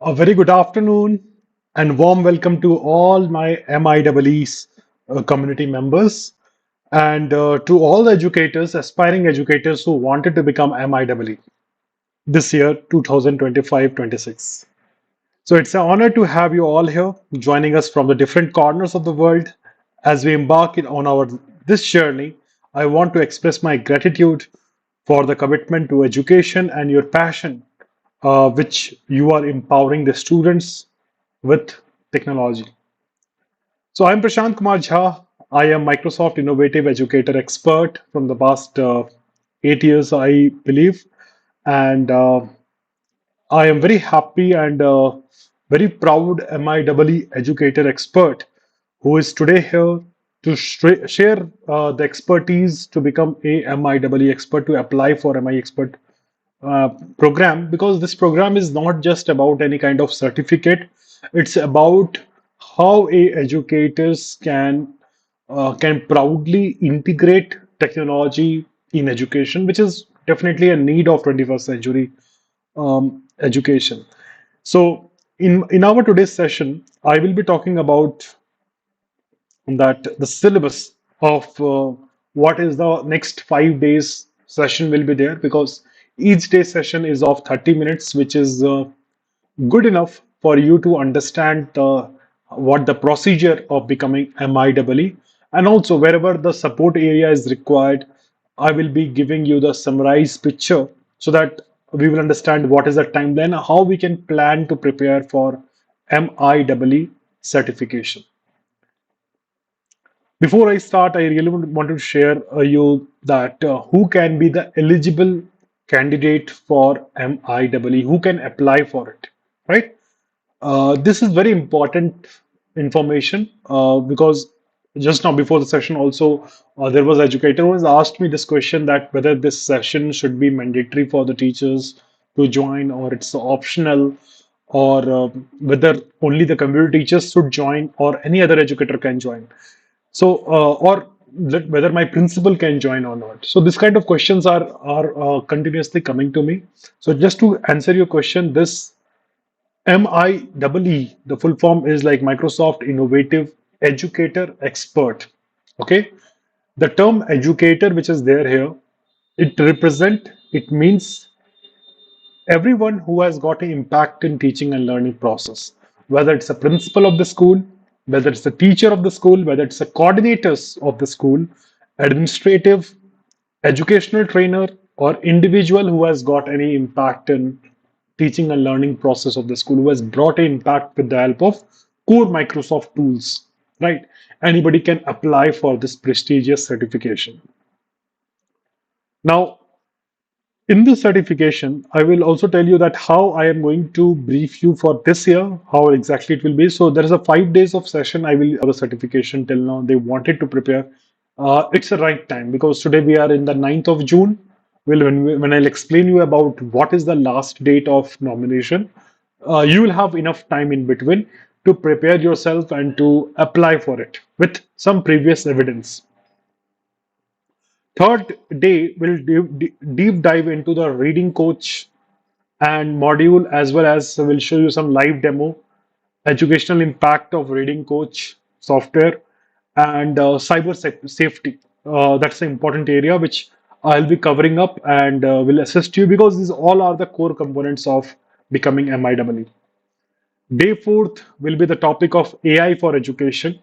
A very good afternoon and warm welcome to all my MIEE's community members and to all the educators, aspiring educators who wanted to become MIEE this year 2025-26. So it's an honor to have you all here joining us from the different corners of the world as we embark on our this journey. I want to express my gratitude for the commitment to education and your passion which you are empowering the students with technology. So I'm Prashant Kumar Jha. I am Microsoft Innovative Educator Expert from the past 8 years, I believe, and I am very happy and very proud MIEE Educator Expert who is today here to share the expertise to become a MIEE expert to apply for MIE expert uh, program, because this program is not just about any kind of certificate. It's about how a educators can proudly integrate technology in education, which is definitely a need of 21st century education. So in our today's session, I will be talking about that the syllabus of what is the next 5 days session will be there, because each day session is of 30 minutes, which is good enough for you to understand what the procedure of becoming MIEE, and also wherever the support area is required, I will be giving you the summarized picture so that we will understand what is the timeline, how we can plan to prepare for MIEE certification. Before I start, I really want to share you that who can be the eligible candidate for MIEE, who can apply for it, right? This is very important information because just now before the session also there was an educator who has asked me this question, that whether this session should be mandatory for the teachers to join or it's optional, or whether only the computer teachers should join or any other educator can join. So, or whether my principal can join or not. So, this kind of questions are continuously coming to me. So, just to answer your question, this MIEE, the full form is like Microsoft Innovative Educator Expert. Okay, the term educator, which is there here, it means everyone who has got an impact in teaching and learning process, whether it's a principal of the school, whether it's the teacher of the school, whether it's the coordinators of the school, administrative, educational trainer, or individual who has got any impact in teaching and learning process of the school, who has brought an impact with the help of core Microsoft tools, right? Anybody can apply for this prestigious certification. Now, in this certification, I will also tell you that how I am going to brief you for this year, how exactly it will be. So there is a 5 days of session. I will the certification till now. They wanted to prepare. It's the right time because today we are in the 9th of June. Well, when I'll explain you about what is the last date of nomination, you will have enough time in between to prepare yourself and to apply for it with some previous evidence. Third day, we'll deep dive into the reading coach and module, as well as we'll show you some live demo, educational impact of reading coach software, and cyber safety. That's an important area which I'll be covering up and will assist you, because these all are the core components of becoming MIEE. Day fourth will be the topic of AI for education,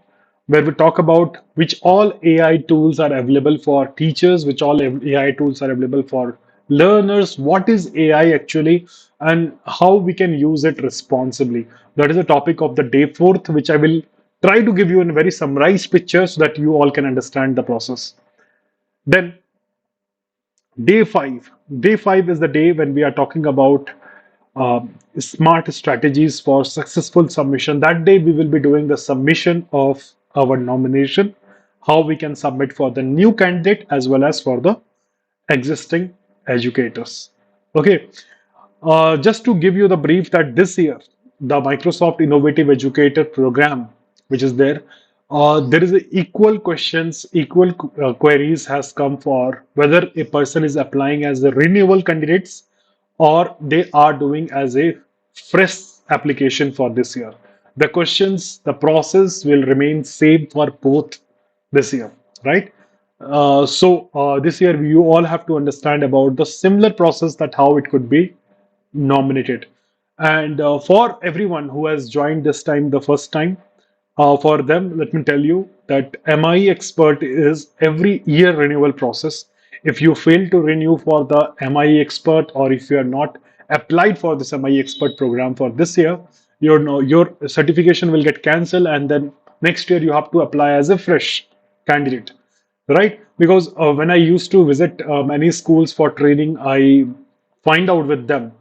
where we talk about which all AI tools are available for teachers, which all AI tools are available for learners, what is AI actually, and how we can use it responsibly. That is the topic of the day fourth, which I will try to give you in a very summarized picture so that you all can understand the process. Then day five. Day five is the day when we are talking about smart strategies for successful submission. That day, we will be doing the submission of our nomination, how we can submit for the new candidate as well as for the existing educators. Okay, just to give you the brief that this year, the Microsoft Innovative Educator Program, which is there, there is a equal questions, equal queries has come for whether a person is applying as a renewal candidates or they are doing as a fresh application for this year. The questions, the process will remain same for both this year, right? This year you all have to understand about the similar process, that how it could be nominated. And for everyone who has joined this time the first time, for them, let me tell you that MIE Expert is every year renewal process. If you fail to renew for the MIE Expert, or if you are not applied for this MIE Expert program for this year, your certification will get cancelled, and then next year you have to apply as a fresh candidate, right? Because when I used to visit many schools for training, I find out with them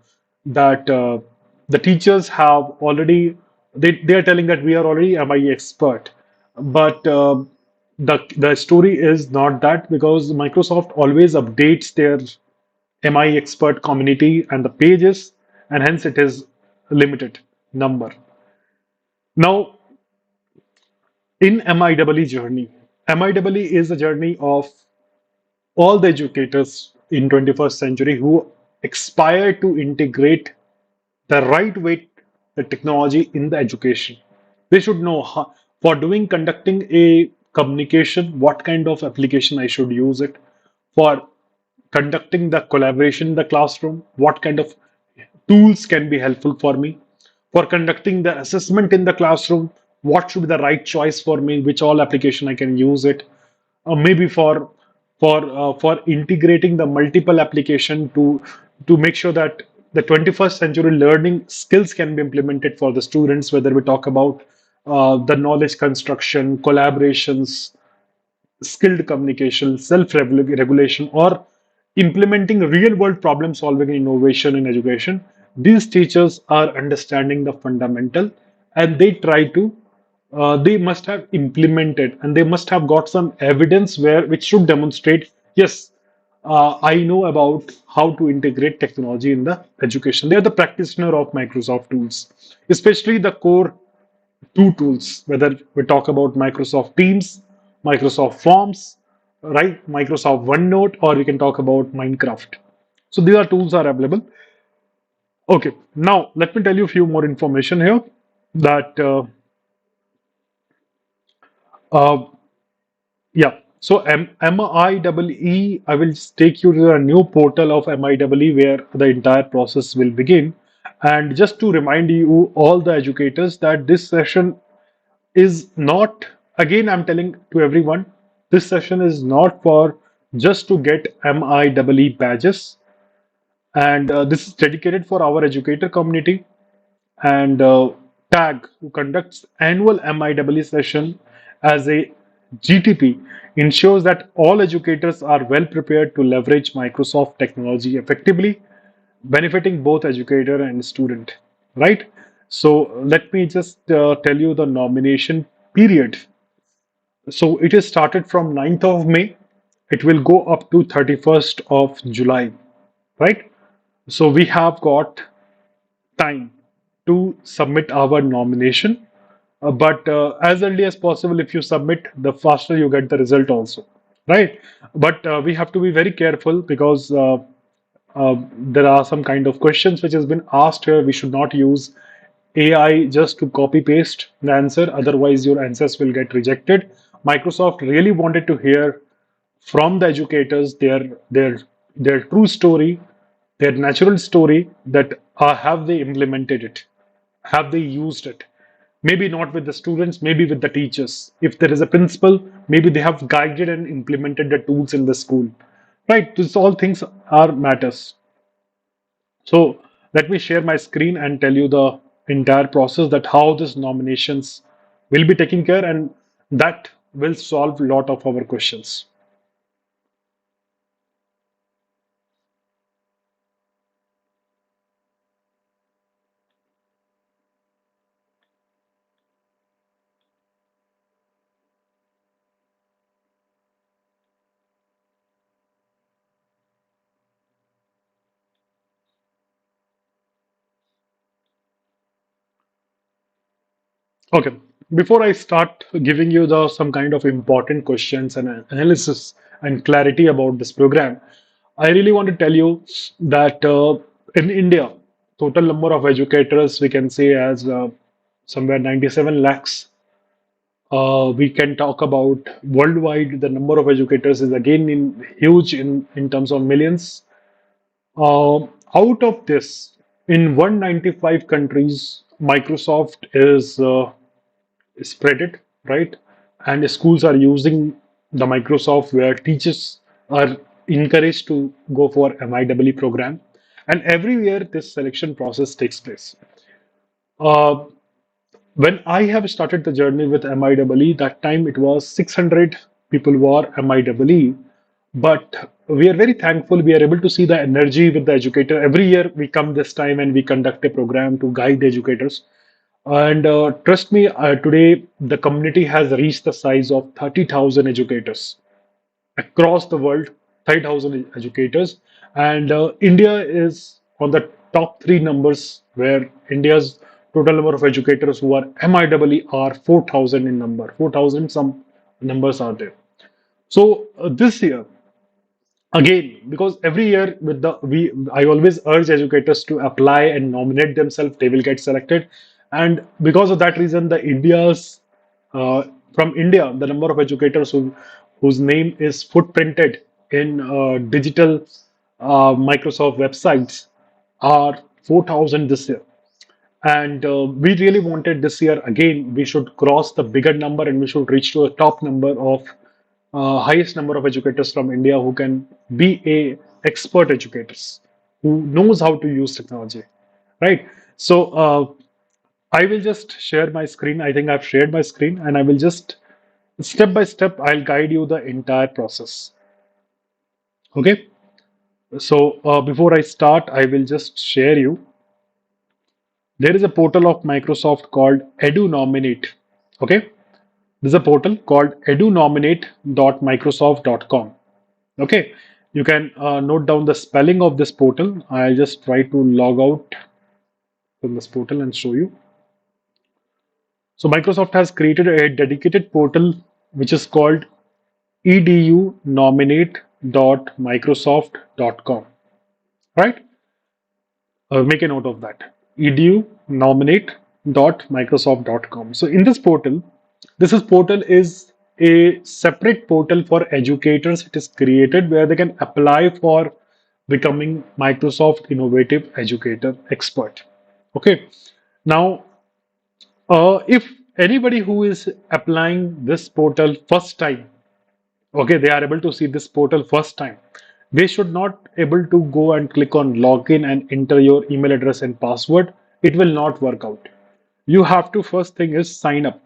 that the teachers have already, they are telling that we are already MIE expert, but the story is not that, because Microsoft always updates their MIE expert community and the pages, and hence it is limited number. Now, in MIEE journey, MIEE is a journey of all the educators in 21st century who aspire to integrate the right way the technology in the education. They should know how, for doing conducting a communication, what kind of application I should use it. For conducting the collaboration in the classroom, what kind of tools can be helpful for me. For conducting the assessment in the classroom, what should be the right choice for me, which all application I can use it. Maybe for integrating the multiple application to make sure that the 21st century learning skills can be implemented for the students, whether we talk about the knowledge construction, collaborations, skilled communication, self-regulation, or implementing real-world problem-solving innovation in education. These teachers are understanding the fundamental, and they try to, they must have implemented, and they must have got some evidence where which should demonstrate, yes, I know about how to integrate technology in the education. They are the practitioner of Microsoft tools, especially the core two tools, whether we talk about Microsoft Teams, Microsoft Forms, right? Microsoft OneNote, or we can talk about Minecraft. So these are tools are available. Okay, now let me tell you a few more information here that uh, yeah. So MIEE, I will just take you to a new portal of MIEE where the entire process will begin. And just to remind you, all the educators, that this session is not, again I'm telling to everyone, this session is not for just to get MIEE badges, and this is dedicated for our educator community. And TAG, who conducts annual MIEE session as a GTP, ensures that all educators are well prepared to leverage Microsoft technology effectively, benefiting both educator and student, right? So let me just tell you the nomination period. So it is started from 9th of May. It will go up to 31st of July, right? So we have got time to submit our nomination. But as early as possible, if you submit, the faster you get the result also, right? But we have to be very careful, because there are some kind of questions which has been asked here. We should not use AI just to copy paste the answer, otherwise your answers will get rejected. Microsoft really wanted to hear from the educators their true story, their natural story, that have they implemented it, have they used it. Maybe not with the students, maybe with the teachers. If there is a principal, maybe they have guided and implemented the tools in the school, right? This all things are matters. So let me share my screen and tell you the entire process, that how this nominations will be taken care, and that will solve a lot of our questions. Okay, before I start giving you the some kind of important questions and analysis and clarity about this program, I really want to tell you that in India, total number of educators we can say as somewhere 97 lakhs. We can talk about worldwide, the number of educators is again huge in terms of millions. Out of this, in 195 countries, Microsoft is spread it, right? And schools are using the Microsoft where teachers are encouraged to go for MIEE program. And every year this selection process takes place. Uh, when I have started the journey with MIEE, that time it was 600 people were MIEE. But we are very thankful we are able to see the energy with the educator. Every year we come this time and we conduct a program to guide educators. And trust me, today the community has reached the size of 30,000 educators across the world, 30,000 educators. And India is on the top three numbers where India's total number of educators who are MIEE are 4,000 in number. 4,000 some numbers are there. So this year, again, because every year with the we I always urge educators to apply and nominate themselves, they will get selected. And because of that reason, the India's from India, the number of educators whose name is footprinted in digital Microsoft websites are 4,000 this year. And we really wanted this year again, we should cross the bigger number and we should reach to a top number of highest number of educators from India who can be a expert educators who knows how to use technology, right? So I will just share my screen. I think I've shared my screen and I will just step by step, I'll guide you the entire process. Okay. So before I start, I will just share you. There is a portal of Microsoft called EduNominate. Okay. There's a portal called edunominate.microsoft.com. Okay, you can note down the spelling of this portal. I'll just try to log out from this portal and show you. So Microsoft has created a dedicated portal which is called edunominate.microsoft.com. Right? Make a note of that. edunominate.microsoft.com. So in this portal, portal is a separate portal for educators. It is created where they can apply for becoming Microsoft Innovative Educator Expert. Okay. Now, if anybody who is applying this portal first time, okay, they are able to see this portal first time, they should not able to go and click on login and enter your email address and password. It will not work out. You have to first thing is sign up.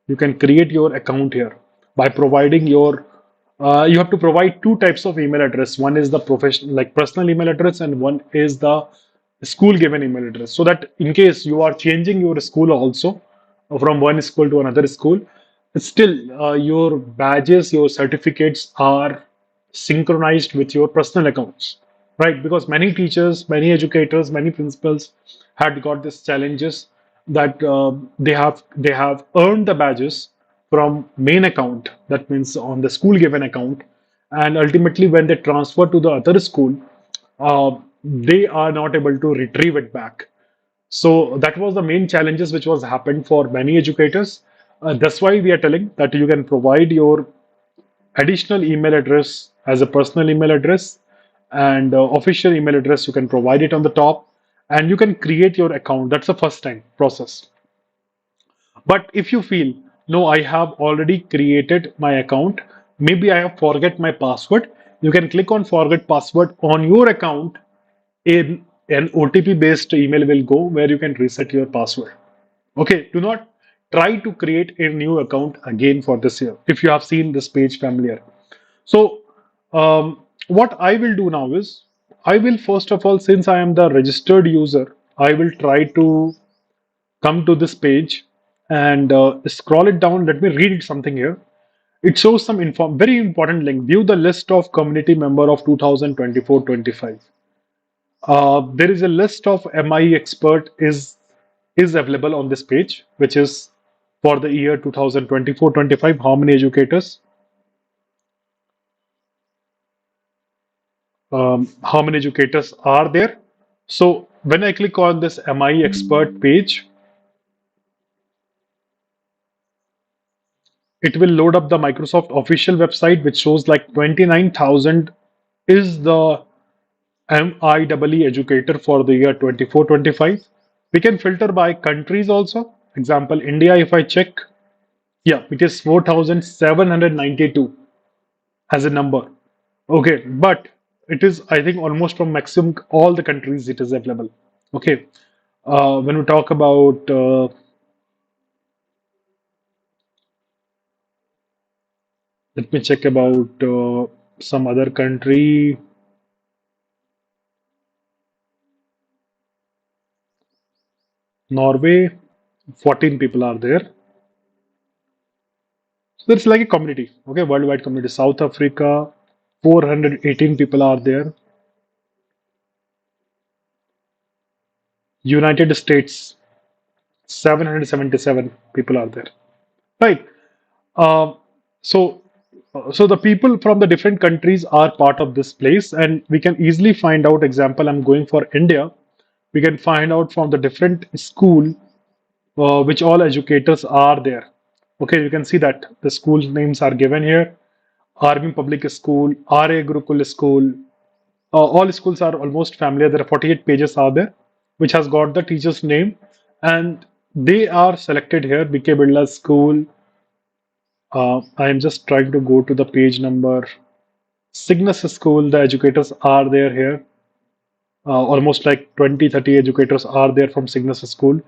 You can create your account here by providing your you have to provide two types of email address. One is the professional like personal email address and one is the school given email address, so that in case you are changing your school also from one school to another school, still your badges, your certificates are synchronized with your personal accounts, right? Because many teachers, many educators, many principals had got these challenges that they have earned the badges from main account, that means on the school given account, and ultimately when they transfer to the other school, they are not able to retrieve it back. So that was the main challenges which was happened for many educators. That's why we are telling that you can provide your additional email address as a personal email address, and official email address you can provide it on the top, and you can create your account. That's the first time process. But if you feel, no, I have already created my account, maybe I have forget my password, you can click on forget password on your account. In an OTP based email will go where you can reset your password. Okay, do not try to create a new account again for this year if you have seen this page familiar. So, what I will do now is I will first of all, since I am the registered user, I will try to come to this page and scroll it down. Let me read something here. It shows some very important link. View the list of community member of 2024-25. There is a list of MIE expert is available on this page, which is for the year 2024-25. How many educators? How many educators are there? So when I click on this MIE expert page, it will load up the Microsoft official website, which shows like 29,000 is the MIEE educator for the year 24-25. We can filter by countries also. Example, India, if I check, yeah, it is 4,792 as a number. Okay, but it is, I think, almost from maximum all the countries it is available. Okay, when we talk about, let me check about some other country, Norway, 14 people are there. So it's like a community, okay, worldwide community. South Africa, 418 people are there. United States, 777 people are there. Right. Uh, so, so the people from the different countries are part of this place, and we can easily find out. Example, I'm going for India. We can find out from the different school which all educators are there. Okay, you can see that the school names are given here. Army Public School, RA Gurukul School. All schools are almost familiar. There are 48 pages are there, which has got the teacher's name, and they are selected here. BK Birla School. I am just trying to go to the page number. Cygnus School. The educators are there here. Almost like 20, 30 educators are there from Cygnus School.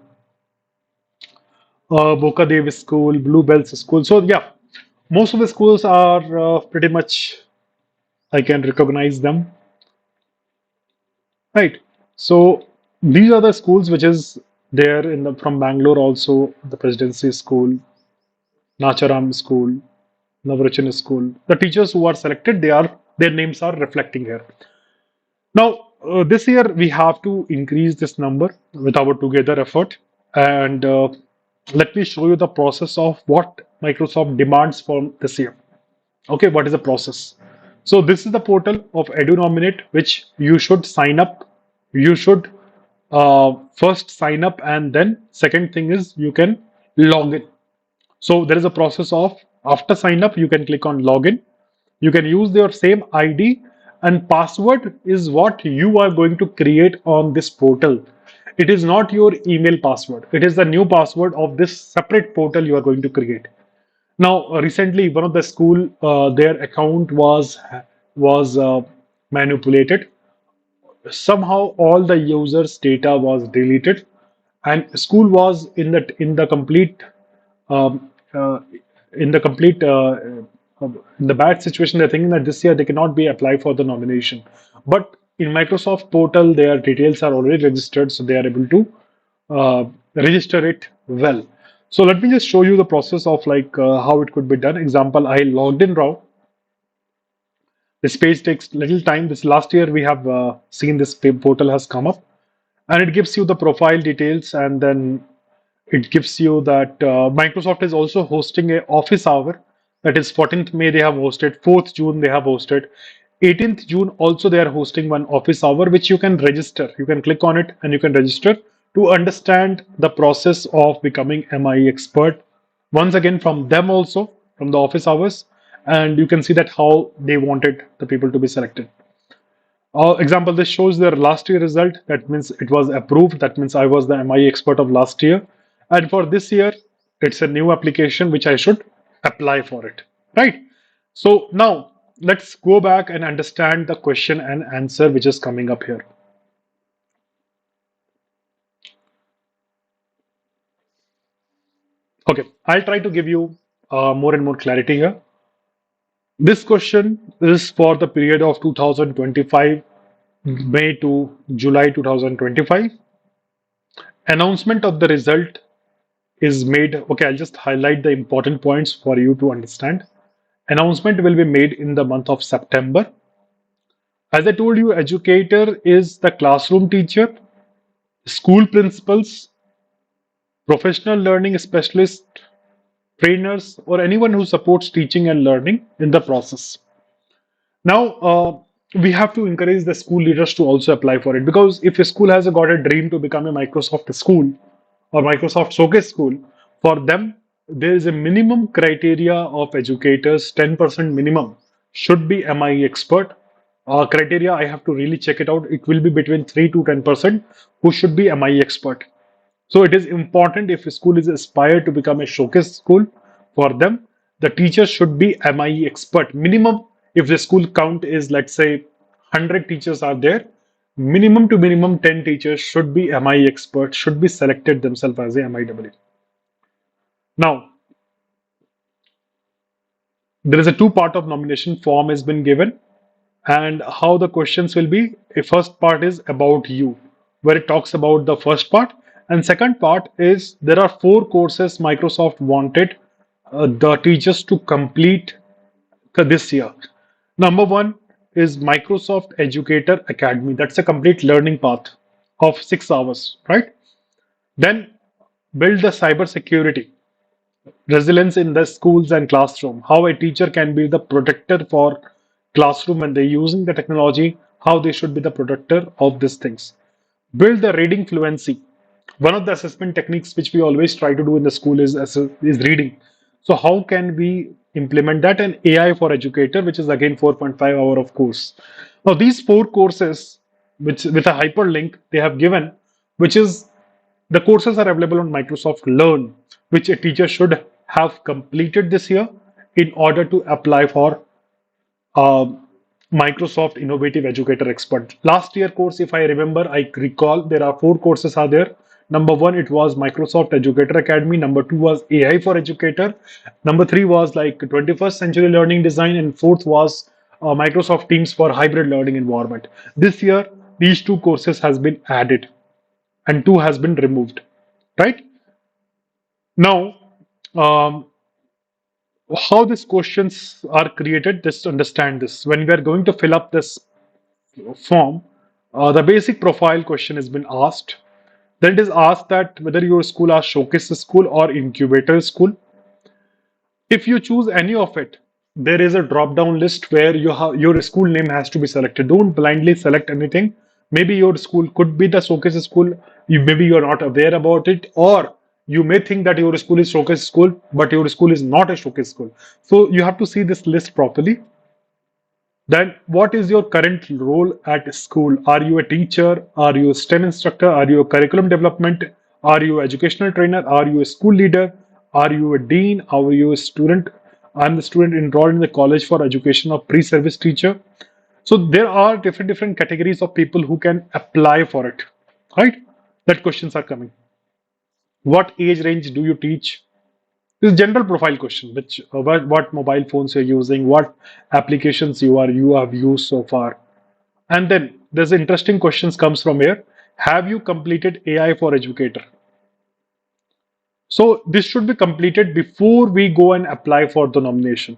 Boca Davis School, Bluebells School. So yeah, most of the schools are pretty much I can recognize them. Right. So these are the schools which is there in the from Bangalore also the Presidency School, Nacharam School, Navrachan School. The teachers who are selected, they are their names are reflecting here. Now this year we have to increase this number with our together effort, and let me show you the process of what Microsoft demands from this year. Okay, what is the process? So this is the portal of EduNominate, which you should sign up. You should first sign up, and then second thing is you can log in. So there is a process of after sign up, you can click on login. You can use your same ID, and password is what you are going to create on this portal. It is not your email password. It is the new password of this separate portal you are going to create. Now, recently, one of the school, their account was manipulated. Somehow, all the users' data was deleted, and school was in the complete um, uh, in the complete in the bad situation. They're thinking that this year they cannot be applied for the nomination, but in Microsoft portal, their details are already registered, so they are able to register it well. So let me just show you the process of like how it could be done. Example, I logged in now. This page takes little time. This last year we have seen this portal has come up, and it gives you the profile details, and then it gives you that Microsoft is also hosting a office hour. That is 14th May they have hosted, 4th June they have hosted, 18th June also they are hosting one office hour which you can register. You can click on it and you can register to understand the process of becoming MIE expert. Once again from them also, from the office hours, and you can see that how they wanted the people to be selected. Example, this shows their last year result. That means it was approved. That means I was the MIE expert of last year. And for this year, it's a new application which I should apply for it. Right? So now let's go back and understand the question and answer which is coming up here. Okay, I'll try to give you more and more clarity here. This question is for the period of 2025, May to July 2025. Announcement of the result is made. Okay, I'll just highlight the important points for you to understand. Announcement will be made in the month of September. As I told you, educator is the classroom teacher, school principals, professional learning specialist, trainers, or anyone who supports teaching and learning in the process. Now, we have to encourage the school leaders to also apply for it, because if a school has got a dream to become a Microsoft school or Microsoft Showcase school, for them there is a minimum criteria of educators, 10% minimum should be MIE expert. Criteria, I have to really check it out. It will be between 3 to 10% who should be MIE expert. So it is important, if a school is aspired to become a showcase school, for them, the teachers should be MIE expert. Minimum, if the school count is, let's say, 100 teachers are there, minimum to minimum 10 teachers should be MIE expert, should be selected themselves as a MIE. Now, there is a two-part of nomination form has been given, and how the questions will be. A first part is about you, where it talks about the first part, and second part is there are four courses Microsoft wanted the teachers to complete this year. Number one is Microsoft Educator Academy. That's a complete learning path of 6 hours, right? Then build the cyber security resilience in the schools and classroom, how a teacher can be the protector for classroom when they're using the technology, how they should be the protector of these things. Build the reading fluency. One of the assessment techniques which we always try to do in the school is reading. So how can we implement that? And AI for educator, which is again 4.5 hour of course. Now these four courses, which with a hyperlink they have given, which is the courses are available on Microsoft Learn, which a teacher should have completed this year in order to apply for uh, Microsoft Innovative Educator Expert. Last year course, if I remember, I recall there are four courses are there. Number one, it was Microsoft Educator Academy. Number two was AI for Educator. Number three was like 21st Century Learning Design, and fourth was Microsoft Teams for Hybrid Learning Environment. This year, these two courses has been added and two has been removed, right? Now, um, how these questions are created, just understand this. When we are going to fill up this form, the basic profile question has been asked. Then it is asked that whether your school are showcase school or incubator school. If you choose any of it, there is a drop down list where your school name has to be selected. Don't blindly select anything. Maybe your school could be the showcase school. Maybe you're not aware about it, or you may think that your school is showcase school, but your school is not a showcase school. So you have to see this list properly. Then, what is your current role at school? Are you a teacher? Are you a STEM instructor? Are you a curriculum development? Are you an educational trainer? Are you a school leader? Are you a dean? Are you a student? I'm the student enrolled in the College for Education of Pre-Service Teacher. So there are different categories of people who can apply for it, right? That questions are coming. What age range do you teach? This general profile question, which what mobile phones you're using, what applications you have used so far, and then there's interesting questions comes from here. Have you completed AI for Educator? So this should be completed before we go and apply for the nomination.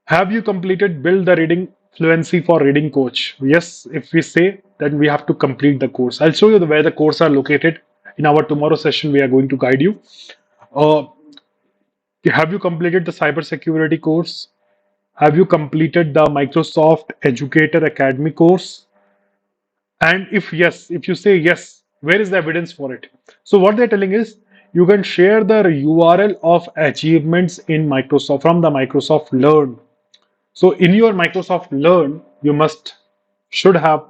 Have you completed Build the Reading Fluency for Reading Coach? Yes, if we say, then we have to complete the course. I'll show you where the course are located. In our tomorrow session, we are going to guide you. Uh, have you completed the cybersecurity course? Have you completed the Microsoft Educator Academy course? And if yes, if you say yes, where is the evidence for it? So what they're telling is you can share the URL of achievements in Microsoft from the Microsoft Learn. So in your Microsoft Learn, you must should have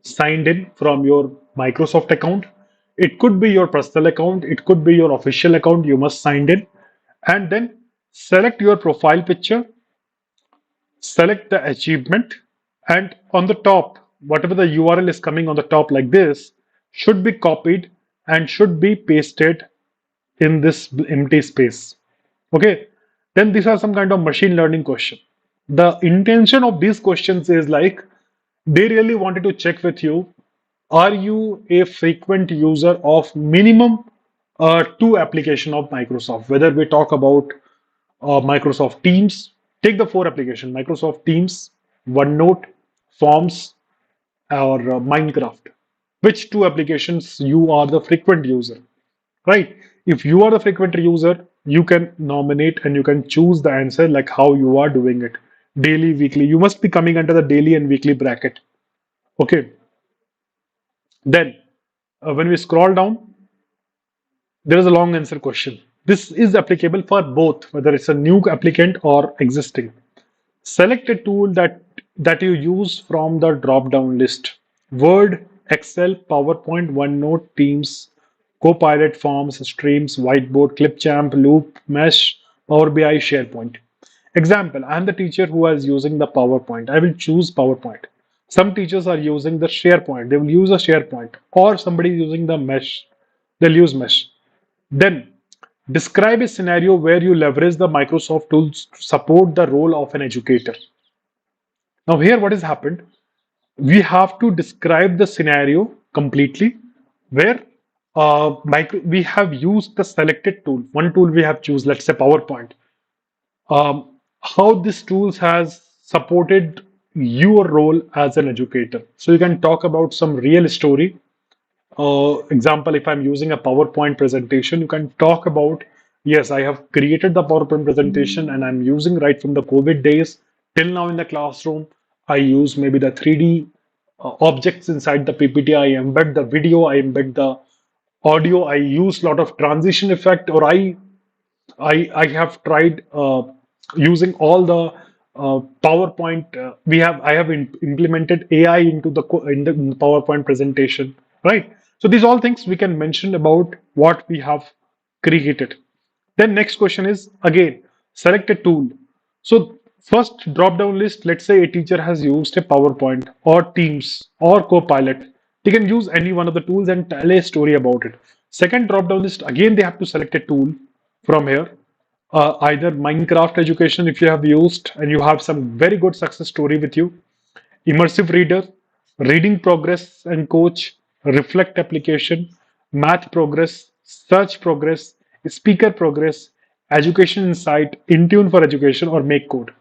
signed in from your Microsoft account. It could be your personal account, it could be your official account, you must sign in, and then select your profile picture, select the achievement, and on the top, whatever the URL is coming on the top like this, should be copied and should be pasted in this empty space. Okay, then these are some kind of machine learning question. The intention of these questions is like they really wanted to check with you, are you a frequent user of minimum two application of Microsoft? Whether we talk about Microsoft Teams, take the four application, Microsoft Teams, OneNote, Forms, or Minecraft. Which two applications you are the frequent user, right? If you are the frequent user, you can nominate and you can choose the answer like how you are doing it. daily, weekly. You must be coming under the daily and weekly bracket. Okay. Then, when we scroll down, there is a long answer question. This is applicable for both, whether it's a new applicant or existing. Select a tool that you use from the drop-down list. Word, Excel, PowerPoint, OneNote, Teams, Copilot, Forms, Streams, Whiteboard, Clipchamp, Loop, Mesh, Power BI, SharePoint. Example, I am the teacher who is using the PowerPoint. I will choose PowerPoint. Some teachers are using the SharePoint. They will use a SharePoint. Or somebody is using the Mesh. They'll use Mesh. Then describe a scenario where you leverage the Microsoft tools to support the role of an educator. Now, here what has happened? We have to describe the scenario completely where we have used the selected tool. One tool we have choose, let's say PowerPoint. How this tools has supported your role as an educator. So you can talk about some real story. Example, if I'm using a PowerPoint presentation, you can talk about, yes, I have created the PowerPoint presentation and I'm using right from the COVID days till now in the classroom. I use maybe the 3D objects inside the PPT. I embed the video, I embed the audio, I use a lot of transition effect, or I have tried using all the PowerPoint. I have implemented AI into in the PowerPoint presentation, right? So these all things we can mention about what we have created. Then next question is again select a tool. So first drop down list. Let's say a teacher has used a PowerPoint or Teams or Copilot. They can use any one of the tools and tell a story about it. Second drop down list again they have to select a tool from here. Either Minecraft education if you have used and you have some very good success story with you, immersive reader, reading progress and coach, reflect application, math progress, search progress, speaker progress, education insight, Intune for education, or make code.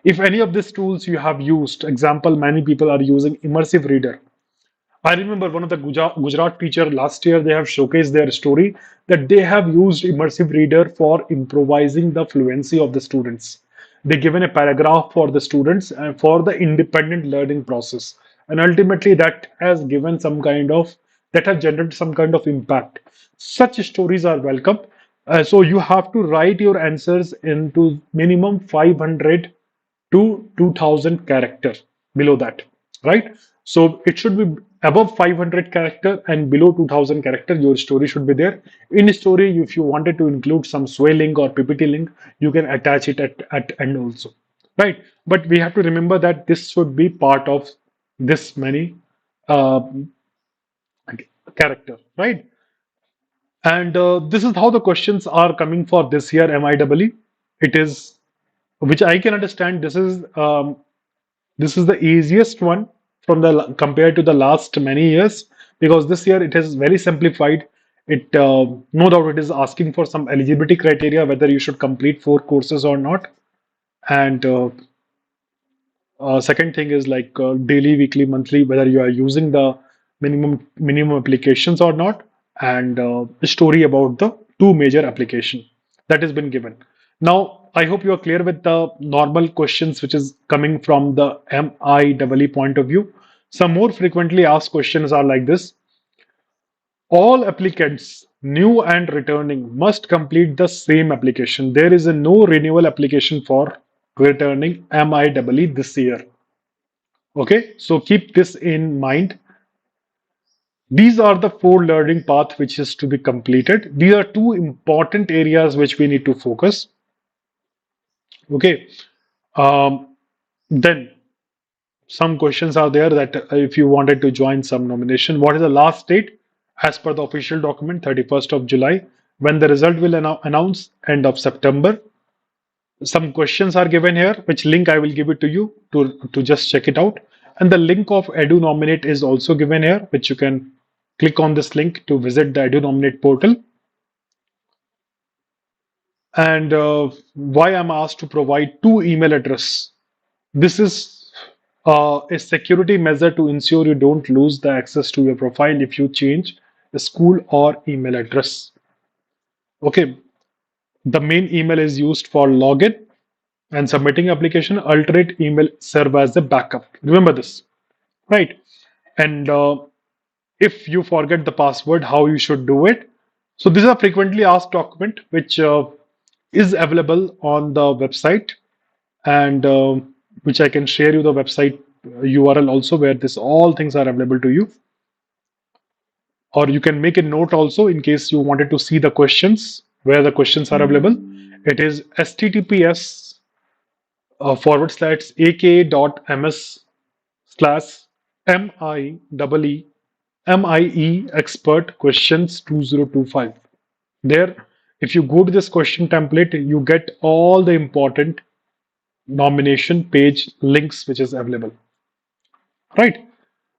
If any of these tools you have used, example, many people are using immersive reader. I remember one of the Gujarat teacher last year, they have showcased their story that they have used immersive reader for improvising the fluency of the students. They given a paragraph for the students and for the independent learning process. And ultimately that has given some kind of, that has generated some kind of impact. Such stories are welcome. So you have to write your answers into minimum 500 to 2000 character below that, right? So it should be above 500 character and below 2000 character. Your story should be there. In story, if you wanted to include some sway link or ppt link, you can attach it at end also, right? But we have to remember that this should be part of this many uh, character, right? And this is how the questions are coming for this year MIEE. It is, which I can understand, this is the easiest one from the compared to the last many years, because this year it is very simplified. It no doubt it is asking for some eligibility criteria, whether you should complete 4 courses or not. And second thing is like daily, weekly, monthly, whether you are using the minimum applications or not, and a story about the two major application that has been given. Now, I hope you are clear with the normal questions which is coming from the MIEE point of view. Some more frequently asked questions are like this. All applicants, new and returning, must complete the same application. There is a no renewal application for returning MIEE this year. Okay, so keep this in mind. These are the 4 learning path which is to be completed. These are 2 important areas which we need to focus. Okay, then some questions are there that if you wanted to join some nomination, what is the last date? As per the official document, 31st of July. When the result will announce, end of September. Some questions are given here, which link I will give it to you to just check it out. And the link of Edu Nominate is also given here, which you can click on this link to visit the Edu Nominate portal. And why I'm asked to provide 2 email address. This is a security measure to ensure you don't lose the access to your profile if you change the school or email address. Okay, the main email is used for login, and submitting application, alternate email serve as a backup. Remember this, right? And if you forget the password, how you should do it. So this is a frequently asked document which is available on the website, and which I can share you the website URL also, where this all things are available to you. Or you can make a note also in case you wanted to see the questions, where the questions are available. It is https forward slash ak.ms slash MIE expert questions 2025. There, if you go to this question template, you get all the important nomination page links which is available, right?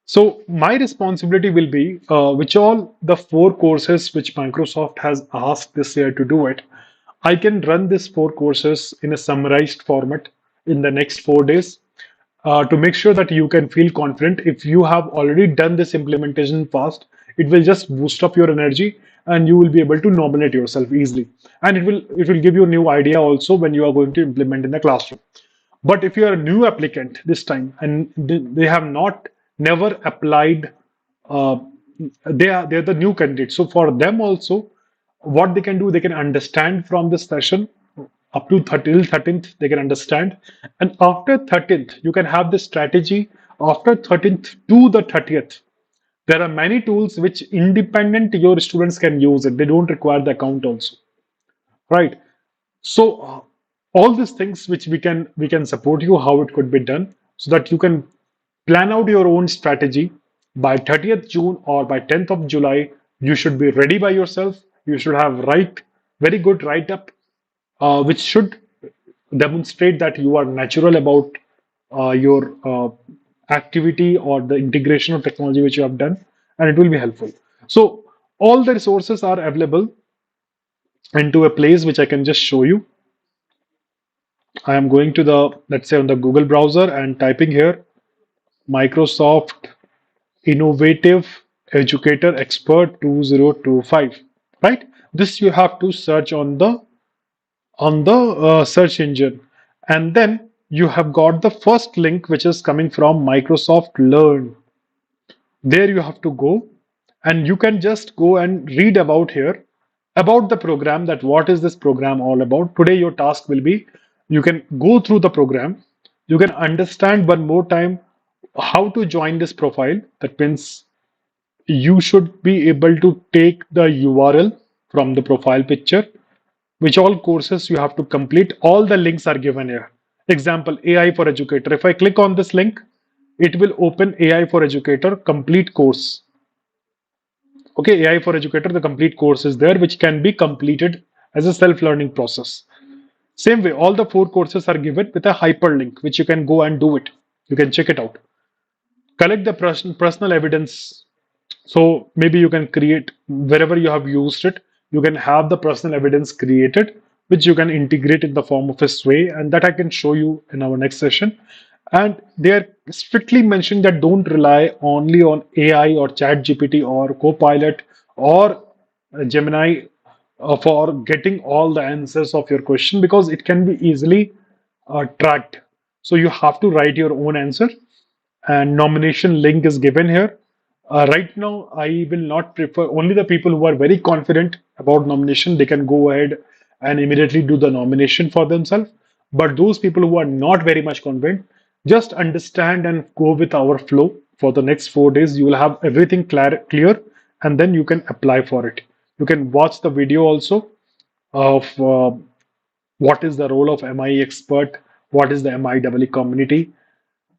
So my responsibility will be which all the four courses which Microsoft has asked this year to do it. I can run these four courses in a summarized format in the next 4 days to make sure that you can feel confident. If you have already done this implementation fast, it will just boost up your energy and you will be able to nominate yourself easily. And it will give you a new idea also when you are going to implement in the classroom. But if you are a new applicant this time and they have not never applied, uh, they're the new candidates. So for them also, what they can do, they can understand from this session up to 30, 13th, they can understand. And after 13th, you can have this strategy. After 13th to the 30th, there are many tools which independent your students can use it. They don't require the account also, right? So all these things which we can support you how it could be done so that you can plan out your own strategy by 30th June or by 10th of July. You should be ready by yourself. You should have very good write up, which should demonstrate that you are natural about your activity or the integration of technology which you have done, and it will be helpful. So all the resources are available into a place which I can just show you. I am going to the, let's say, on the Google browser and typing here Microsoft Innovative Educator Expert 2025, right? This you have to search on the search engine, and then you have got the first link which is coming from Microsoft Learn. There you have to go, and you can just go and read about here about the program, that what is this program all about. Today your task will be, you can go through the program, you can understand one more time how to join this profile. That means you should be able to take the URL from the profile picture, which all courses you have to complete. All the links are given here. Example, AI for Educator. If I click on this link, it will open AI for Educator complete course. Okay, AI for Educator, the complete course is there, which can be completed as a self-learning process. Same way, all the four courses are given with a hyperlink, which you can go and do it. You can check it out. Collect the personal evidence. So maybe you can create, wherever you have used it, you can have the personal evidence created, which you can integrate in the form of a sway, and that I can show you in our next session. And they are strictly mentioned that don't rely only on AI or Chat GPT or Copilot or Gemini for getting all the answers of your question, because it can be easily tracked. So you have to write your own answer, and nomination link is given here. Right now, I will not prefer, only the people who are very confident about nomination, they can go ahead and immediately do the nomination for themselves. But those people who are not very much confident, just understand and go with our flow. For the next 4 days, you will have everything clear, and then you can apply for it. You can watch the video also of what is the role of MIE expert, what is the MIEE community.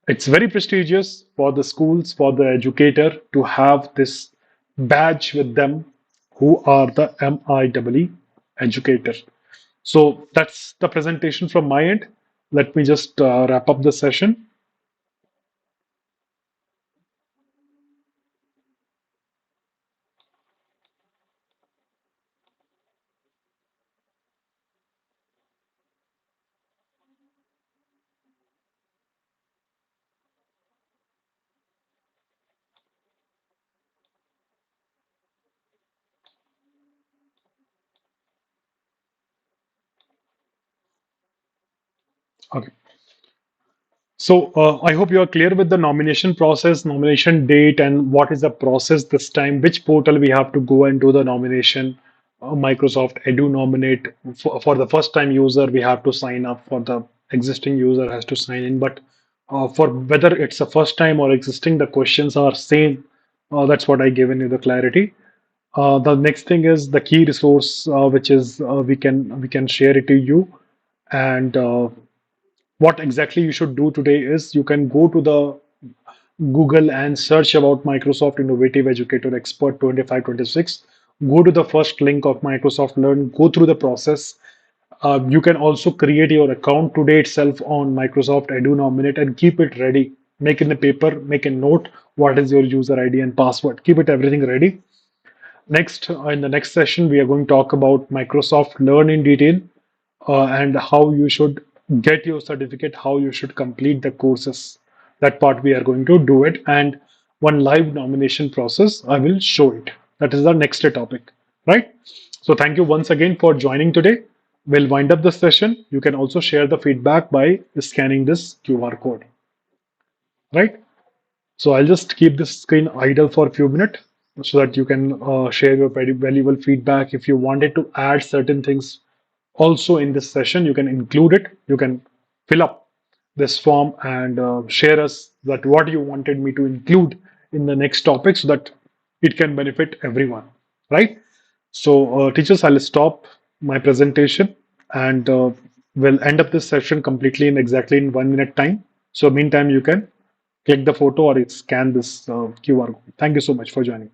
It's very prestigious for the schools, for the educator to have this badge with them who are the MIEE educator. So that's the presentation from my end. Let me just wrap up the session. Okay. So I hope you are clear with the nomination process, nomination date, and what is the process this time, which portal we have to go and do the nomination. Microsoft Edu nominate for the first time user, we have to sign up. For the existing user has to sign in. But for whether it's a first time or existing, the questions are same. That's what I given you the clarity. The next thing is the key resource, which is we can share it to you. And what exactly you should do today is you can go to the Google and search about Microsoft Innovative Educator Expert 2526. Go to the first link of Microsoft Learn, go through the process. You can also create your account today itself on Microsoft Edu Nominate and keep it ready. Make in a paper, make a note. What is your user ID and password? Keep it everything ready. Next, in the next session, we are going to talk about Microsoft Learn in detail and how you should get your certificate, how you should complete the courses. That part we are going to do it, and one live nomination process, I will show it. That is the next topic, right? So thank you once again for joining today. We'll wind up the session. You can also share the feedback by scanning this QR code, right? So I'll just keep this screen idle for a few minutes so that you can share your very valuable feedback. If you wanted to add certain things also in this session, you can include it. You can fill up this form and share us that what you wanted me to include in the next topic so that it can benefit everyone, right? So teachers, I'll stop my presentation and we'll end up this session completely in exactly in 1 minute time. So meantime, you can click the photo or scan this QR code. Thank you so much for joining.